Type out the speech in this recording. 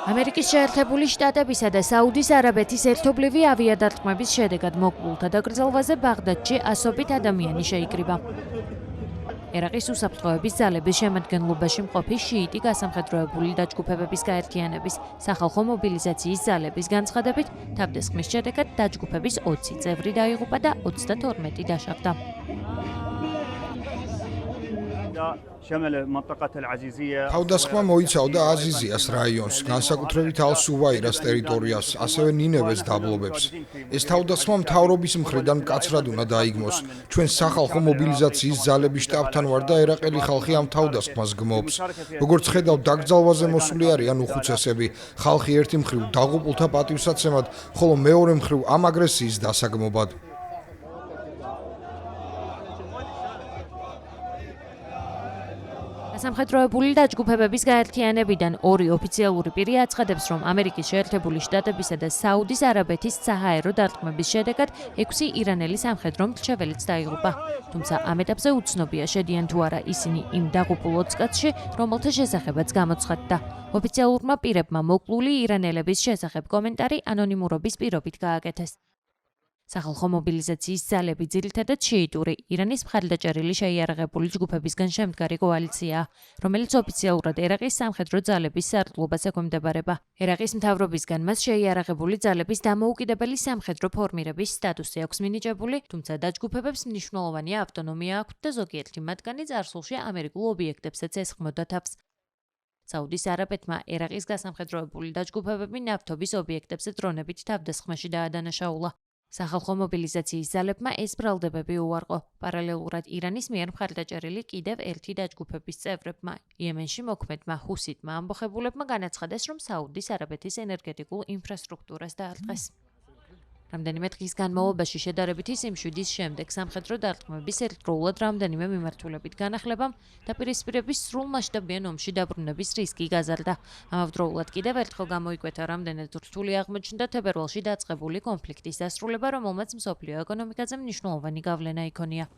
ამერიკის შეერთებული შტატებისა და საუდის არაბეთის ერთობლივი ავიადარტყმების შედეგად მოკლულთა დაკრძალვაზე ბაღდადში ასობით ადამიანი შეიკრიბა. ერაყის უსაფრთხოების ძალების შემადგენლობაში მყოფი შიიტი გასამხედროებული დაჯგუფებების გაერთიანების სახალხო მობილიზაციის ძალების განცხადებით, თავდასხმის შედეგად დაჯგუფების 20 წევრი დაიღუპა და 32 დაშავდა. თავდასხმა მოიცავდა აზიზიას რაიონს, განსაკუთრებით ალ-სუვაირას ტერიტორიას, ასევე ნინევეს დაბლობებს. ეს თავდასხმა მთავრობის მხრიდან მკაცრად უნდა დაიგმოს. ჩვენ სახალხო მობილიზაციის ძალების შტაბთან ვარ და ერაყელი ხალხი ამ თავდასხმას გმობს. როგორც ხედავთ, დაკრძალვაზე მოსული არიან უხუცესები. ხალხი ერთი მხრივ დაღუპულთა პატივსაცემად, ხოლო მეორე მხრივ ამ აგრესიის დასაგმობად. სამხედროებული დაჯგუფებების გაერთიანებიდან ორი ოფიციალური პირი აცხადებს, რომ ამერიკის შეერთებული შტატებისა და საუდის არაბეთის საჰაერო დარტყმების შედეგად 6 ირანელი სამხედრო მრჩეველიც დაიღუპა. თუმცა ამ ეტაპზე უცნობია, შედიან თუ არა ისინი იმ დაღუპულ 20 კაცში, რომელთა შესახებაც გამოცხადდა. ოფიციალურმა პირებმა მოკლული ირანელების შესახებ კომენტარი ანონიმურობის პირობით გააკეთეს. სახალხო მობილიზაციის ძალები ძირითადად შიიტური, ირანის მხარდაჭერილი შეიარაღებული ჯგუფებისგან შემდგარი კოალიციაა, რომელიც ოფიციალურად ერაყის სამხედრო ძალების სარდლობას ექვემდებარება. ერაყის მთავრობისგან მას შეიარაღებული ძალების დამოუკიდებელი სამხედრო ფორმირების სტატუსი აქვს მინიჭებული, თუმცა დაჯგუფებებს მნიშვნელოვანი ავტონომია აქვთ და ზოგიერთი მათგანი წარსულში ამერიკულ ობიექტებსაც ესხმოდა თავს. საუდის არაბეთმა ერაყის გასამხედროებული დაჯგუფებები ნავთობის ობიექტებზე დრონებით თავდასხმაში დაადანაშაულა. სახალხო მობილიზაციის ძალებმა ეს ბრალდებები უარყო. პარალელურად ირანის მიერ მხარდაჭერილი კიდევ ერთი დაჯგუფების წევრებმა, იემენში მოქმედმა ჰუსიტმა ამბოხებულებმა განაცხადეს, რომ საუდის არაბეთის ენერგეტიკულ ინფრასტრუქტურას დაარტყეს. რამდენიმე დღის განმავლობაში შედარებითი სიმშვიდის შემდეგ სამხედრო დარტყმების ერთდროულად რამდენიმე მიმართულებით განახლებამ დაპირისპირების სრულმასშტაბიან ომში დაბრუნების რისკი გაზარდა. ამავდროულად კიდევ ერთხელ გამოიკვეთა, რამდენად რთული აღმოჩნდა თებერვალში დაწყებული კონფლიქტის დასრულება, რომელმაც მსოფლიო ეკონომიკაზე მნიშვნელოვანი გავლენა იქონია.